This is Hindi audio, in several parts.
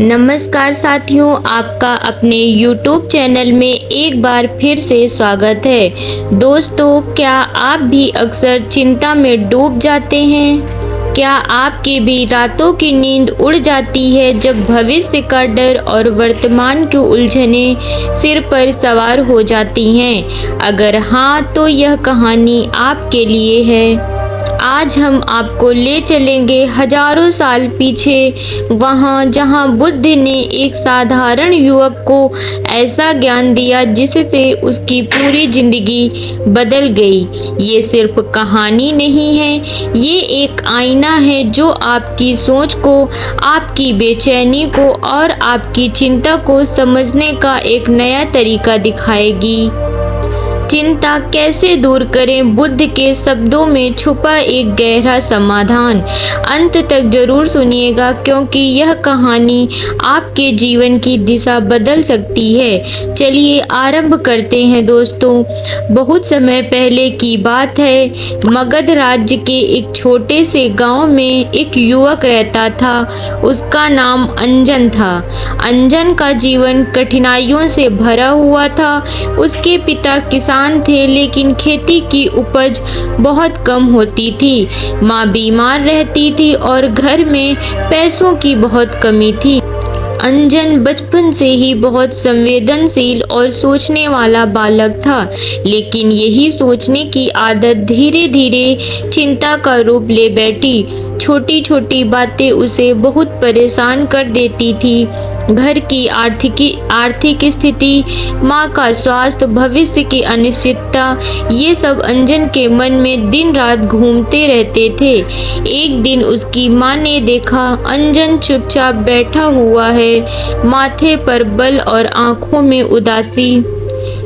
नमस्कार साथियों, आपका अपने YouTube चैनल में एक बार फिर से स्वागत है। दोस्तों, क्या आप भी अक्सर चिंता में डूब जाते हैं? क्या आपकी भी रातों की नींद उड़ जाती है जब भविष्य का डर और वर्तमान की उलझनें सिर पर सवार हो जाती हैं? अगर हाँ, तो यह कहानी आपके लिए है। आज हम आपको ले चलेंगे हजारों साल पीछे, वहाँ जहाँ बुद्ध ने एक साधारण युवक को ऐसा ज्ञान दिया जिससे उसकी पूरी जिंदगी बदल गई। ये सिर्फ कहानी नहीं है, ये एक आईना है जो आपकी सोच को, आपकी बेचैनी को और आपकी चिंता को समझने का एक नया तरीका दिखाएगी। चिंता कैसे दूर करें, बुद्ध के शब्दों में छुपा एक गहरा समाधान। अंत तक जरूर सुनिएगा, क्योंकि यह कहानी आपके जीवन की दिशा बदल सकती है। चलिए आरंभ करते हैं दोस्तों। बहुत समय पहले की बात है। मगध राज्य के एक छोटे से गांव में एक युवक रहता था। उसका नाम अंजन था। अंजन का जीवन कठिनाइयों से भरा हुआ था। उसके पिता किसान थे, लेकिन खेती की उपज बहुत कम होती थी। माँ बीमार रहती थी और घर में पैसों की बहुत कमी थी। अंजन बचपन से ही बहुत संवेदनशील और सोचने वाला बालक था, लेकिन यही सोचने की आदत धीरे धीरे चिंता का रूप ले बैठी। छोटी छोटी बातें उसे बहुत परेशान कर देती थी। घर की आर्थिक स्थिति, माँ का स्वास्थ्य, भविष्य की अनिश्चितता, ये सब अंजन के मन में दिन रात घूमते रहते थे। एक दिन उसकी माँ ने देखा अंजन चुपचाप बैठा हुआ है, माथे पर बल और आंखों में उदासी।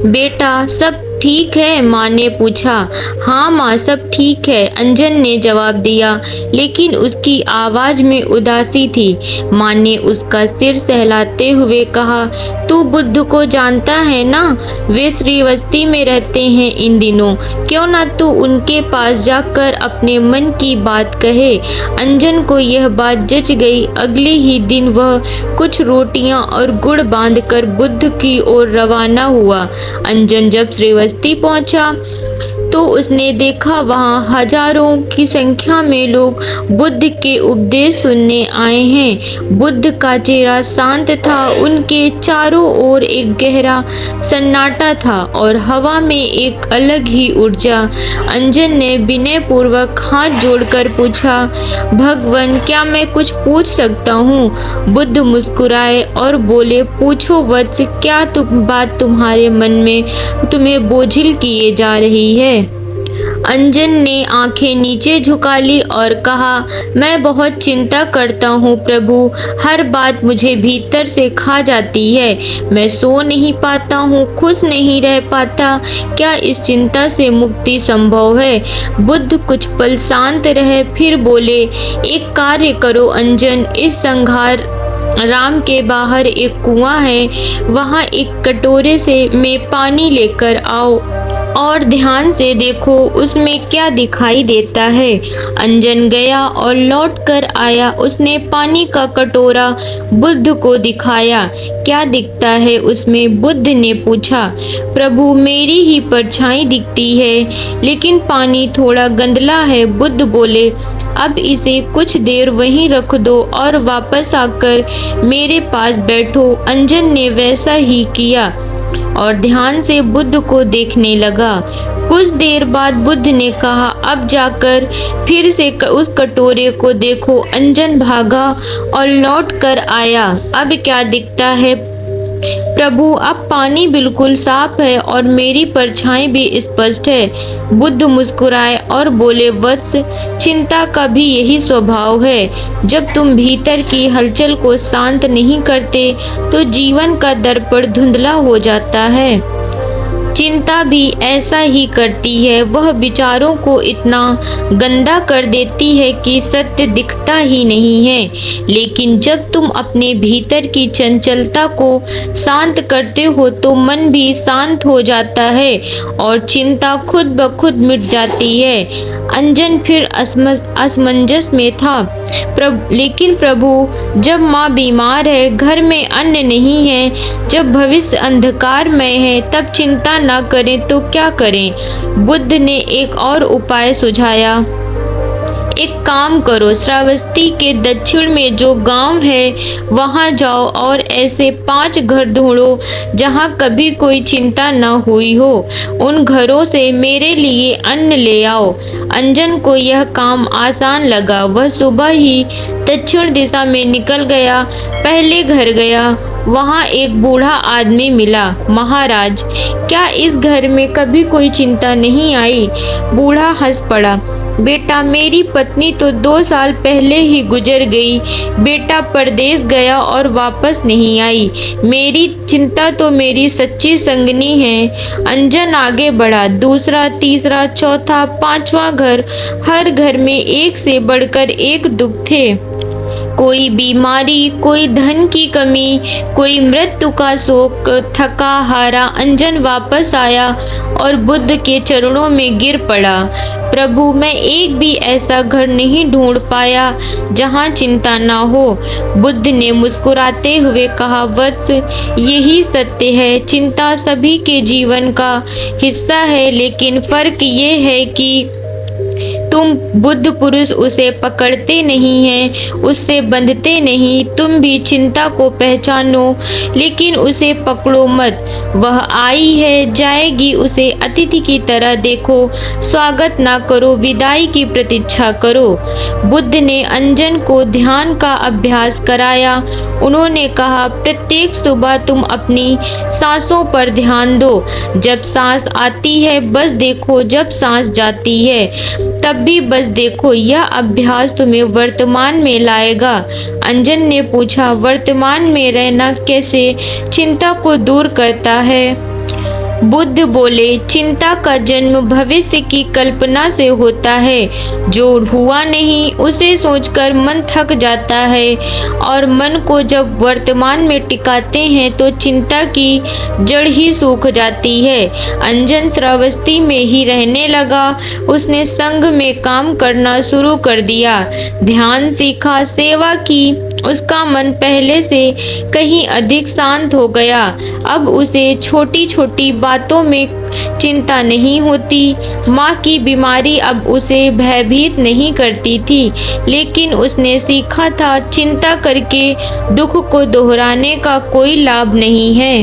बेटा, सब ठीक है? माँ ने पूछा। हाँ माँ, सब ठीक है, अंजन ने जवाब दिया, लेकिन उसकी आवाज में उदासी थी। माँ ने उसका सिर सहलाते हुए कहा, तू बुद्ध को जानता है ना? वे श्रीवस्ती में रहते हैं इन दिनों। क्यों ना तू उनके पास जाकर अपने मन की बात कहे। अंजन को यह बात जच गई। अगले ही दिन वह कुछ रोटियां और गुड़ बांधकर बुद्ध की ओर रवाना हुआ। अंजन जब श्रीवस्ती पहुंचा तो उसने देखा वहां हजारों की संख्या में लोग बुद्ध के उपदेश सुनने आए हैं। बुद्ध का चेहरा शांत था, उनके चारों ओर एक गहरा सन्नाटा था और हवा में एक अलग ही ऊर्जा। अंजन ने विनय पूर्वक हाथ जोड़कर पूछा, भगवान, क्या मैं कुछ पूछ सकता हूँ? बुद्ध मुस्कुराए और बोले, पूछो वत्स, क्या बात तुम्हारे मन में तुम्हें बोझिल किए जा रही है? अंजन ने आंखें नीचे झुका ली और कहा, मैं बहुत चिंता करता हूँ प्रभु। हर बात मुझे भीतर से खा जाती है। मैं सो नहीं पाता हूँ, खुश नहीं रह पाता। क्या इस चिंता से मुक्ति संभव है? बुद्ध कुछ पल शांत रहे, फिर बोले, एक कार्य करो अंजन, इस संघार राम के बाहर एक कुआं है, वहां एक कटोरे में पानी लेकर आओ और ध्यान से देखो उसमें क्या दिखाई देता है। अंजन गया और लौट कर आया। उसने पानी का कटोरा बुद्ध को दिखाया। क्या दिखता है उसमें? बुद्ध ने पूछा। प्रभु, मेरी ही परछाई दिखती है, लेकिन पानी थोड़ा गंदला है। बुद्ध बोले, अब इसे कुछ देर वहीं रख दो और वापस आकर मेरे पास बैठो। अंजन ने वैसा ही किया और ध्यान से बुद्ध को देखने लगा। कुछ देर बाद बुद्ध ने कहा, अब जाकर फिर से उस कटोरे को देखो। अंजन भागा और लौट कर आया। अब क्या दिखता है प्रभु? अब पानी बिल्कुल साफ है और मेरी परछाई भी स्पष्ट है। बुद्ध मुस्कुराए और बोले, वत्स, चिंता का भी यही स्वभाव है। जब तुम भीतर की हलचल को शांत नहीं करते तो जीवन का दर्पण धुंधला हो जाता है। चिंता भी ऐसा ही करती है, वह विचारों को इतना गंदा कर देती है कि सत्य दिखता ही नहीं है। लेकिन जब तुम अपने भीतर की चंचलता को शांत करते हो तो मन भी शांत हो जाता है और चिंता खुद ब खुद मिट जाती है। अंजन फिर असमंजस में था। लेकिन प्रभु, जब माँ बीमार है, घर में अन्न नहीं है, जब भविष्य अंधकारमय है, तब चिंता न करें तो क्या करें? बुद्ध ने एक और उपाय सुझाया। एक काम करो, श्रावस्ती के दक्षिण में जो गांव है वहां जाओ और ऐसे 5 घर ढूंढो जहां कभी कोई चिंता न हुई हो। उन घरों से मेरे लिए अन्न ले आओ। अंजन को यह काम आसान लगा। वह सुबह ही दक्षिण दिशा में निकल गया। पहले घर गया, वहां एक बूढ़ा आदमी मिला। महाराज, क्या इस घर में कभी कोई चिंता नहीं आई? बूढ़ा हंस पड़ा। बेटा, मेरी पत्नी तो 2 साल पहले ही गुजर गई। बेटा परदेश गया और वापस नहीं आई। मेरी चिंता तो मेरी सच्ची संगनी है। अंजन आगे बढ़ा। दूसरा, तीसरा, चौथा, 5वां घर, हर घर में एक से बढ़कर एक दुख थे। कोई बीमारी, कोई धन की कमी, कोई मृत्यु का शोक। थका हारा अंजन वापस आया और बुद्ध के चरणों में गिर पड़ा। प्रभु, मैं एक भी ऐसा घर नहीं ढूंढ पाया जहां चिंता ना हो। बुद्ध ने मुस्कुराते हुए कहा, वत्स, यही सत्य है। चिंता सभी के जीवन का हिस्सा है, लेकिन फर्क ये है कि तुम बुद्ध पुरुष उसे पकड़ते नहीं हैं, उससे बंधते नहीं। तुम भी चिंता को पहचानो, लेकिन उसे पकड़ो मत। वह आई है, जाएगी, उसे अतिथि की तरह देखो। स्वागत ना करो, विदाई की प्रतीक्षा करो। बुद्ध ने अंजन को ध्यान का अभ्यास कराया। उन्होंने कहा, प्रत्येक सुबह तुम अपनी सांसों पर ध्यान दो। जब सांस आती है बस देखो, जब सांस जाती है तब भी बस देखो। यह अभ्यास तुम्हें वर्तमान में लाएगा। अंजन ने पूछा, वर्तमान में रहना कैसे चिंता को दूर करता है? बुद्ध बोले, चिंता का जन्म भविष्य की कल्पना से होता है। जो हुआ नहीं उसे सोचकर मन थक जाता है, और मन को जब वर्तमान में टिकाते हैं तो चिंता की जड़ ही सूख जाती है। अंजन श्रावस्ती में ही रहने लगा। उसने संघ में काम करना शुरू कर दिया, ध्यान सीखा, सेवा की। उसका मन पहले से कहीं अधिक शांत हो गया। अब उसे छोटी छोटी बातों में चिंता नहीं होती। माँ की बीमारी अब उसे भयभीत नहीं करती थी, लेकिन उसने सीखा था, चिंता करके दुख को दोहराने का कोई लाभ नहीं है।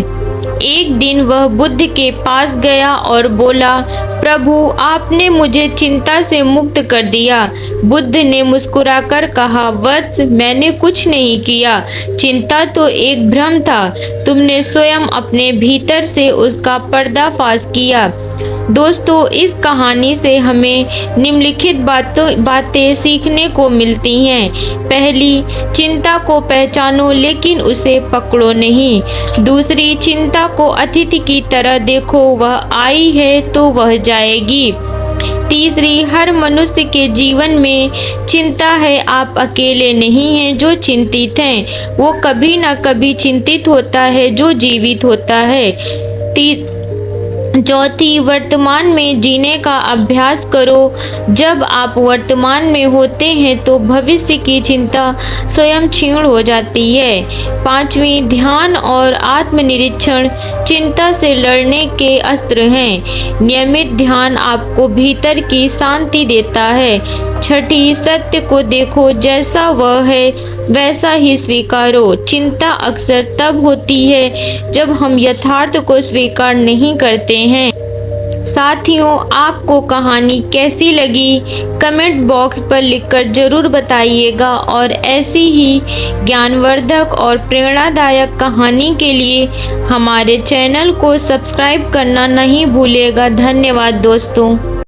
एक दिन वह बुद्ध के पास गया और बोला, प्रभु, आपने मुझे चिंता से मुक्त कर दिया। बुद्ध ने मुस्कुराकर कहा, वत्स, मैंने कुछ नहीं किया। चिंता तो एक भ्रम था। तुमने स्वयं अपने भीतर से उसका पर्दाफाश किया। दोस्तों, इस कहानी से हमें निम्नलिखित बातें सीखने को मिलती हैं। पहली, चिंता को पहचानो लेकिन उसे पकड़ो नहीं। दूसरी, चिंता को अतिथि की तरह देखो, वह आई है तो वह जाएगी। तीसरी, हर मनुष्य के जीवन में चिंता है। आप अकेले नहीं हैं जो चिंतित हैं। वो कभी न कभी चिंतित होता है जो जीवित होता है। चौथी, वर्तमान में जीने का अभ्यास करो। जब आप वर्तमान में होते हैं तो भविष्य की चिंता स्वयं क्षीण हो जाती है। पांचवी, ध्यान और आत्मनिरीक्षण चिंता से लड़ने के अस्त्र हैं। नियमित ध्यान आपको भीतर की शांति देता है। छठी, सत्य को देखो, जैसा वह है वैसा ही स्वीकारो। चिंता अक्सर तब होती है जब हम यथार्थ को स्वीकार नहीं करते हैं। साथियों, आपको कहानी कैसी लगी कमेंट बॉक्स पर लिखकर जरूर बताइएगा, और ऐसी ही ज्ञानवर्धक और प्रेरणादायक कहानी के लिए हमारे चैनल को सब्सक्राइब करना नहीं भूलिएगा। धन्यवाद दोस्तों।